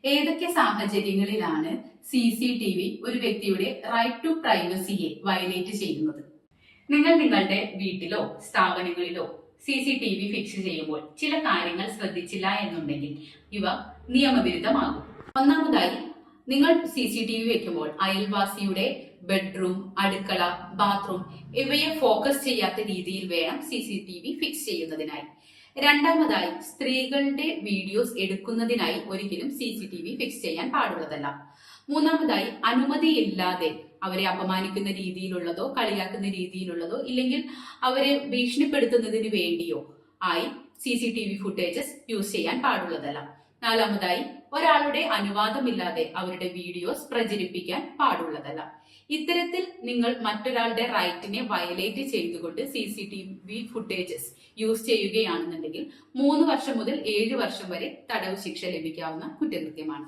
ഏതൊക്കെ സാഹചര്യങ്ങളിലാണ് CCTV ഒരു വ്യക്തിയുടെ റൈറ്റ് ടു പ്രൈവസിയെ വയലേറ്റ് ചെയ്യുന്നത്? നിങ്ങൾ നിങ്ങളുടെ വീട്ടിലോ സ്ഥാപനങ്ങളിലോ CCTV ഫിക്സ് ചെയ്യുമ്പോൾ ചില കാര്യങ്ങൾ ശ്രദ്ധിച്ചില്ല എന്നുണ്ടെങ്കിൽ ഇവ നിയമവിരുദ്ധമാകും. ഒന്നാമതായി, നിങ്ങൾ CCTV വെക്കുമ്പോൾ അയൽവാസിയുടെ ബെഡ്റൂം, അടുക്കള, ബാത്റൂം ഇവയെ ഫോക്കസ് ചെയ്യാത്ത രീതിയിൽ വേണം CCTV ഫിക്സ് ചെയ്യുന്നതിനായി. രണ്ടാമതായി, സ്ത്രീകളുടെ വീഡിയോസ് എടുക്കുന്നതിനായി ഒരിക്കലും CCTV ഫിക്സ് ചെയ്യാൻ പാടുള്ളതല്ല. മൂന്നാമതായി, അനുമതിയില്ലാതെ അവരെ അപമാനിക്കുന്ന രീതിയിലുള്ളതോ കളിയാക്കുന്ന രീതിയിലുള്ളതോ ഇല്ലെങ്കിൽ അവരെ ഭീഷണിപ്പെടുത്തുന്നതിന് വേണ്ടിയോ ആയി CCTV ഫുട്ടേജസ് യൂസ് ചെയ്യാൻ പാടുള്ളതല്ല. നാലാമതായി, ഒരാളുടെ അനുവാദമില്ലാതെ അവരുടെ വീഡിയോസ് പ്രചരിപ്പിക്കാൻ പാടുള്ളതല്ല. ഇത്തരത്തിൽ നിങ്ങൾ മറ്റൊരാളുടെ റൈറ്റിനെ വയലേറ്റ് ചെയ്തുകൊണ്ട് CCTV ഫുട്ടേജസ് യൂസ് ചെയ്യുകയാണെന്നുണ്ടെങ്കിൽ 3 വർഷം മുതൽ 7 വർഷം വരെ തടവ് ശിക്ഷ ലഭിക്കാവുന്ന കുറ്റകൃത്യമാണ്.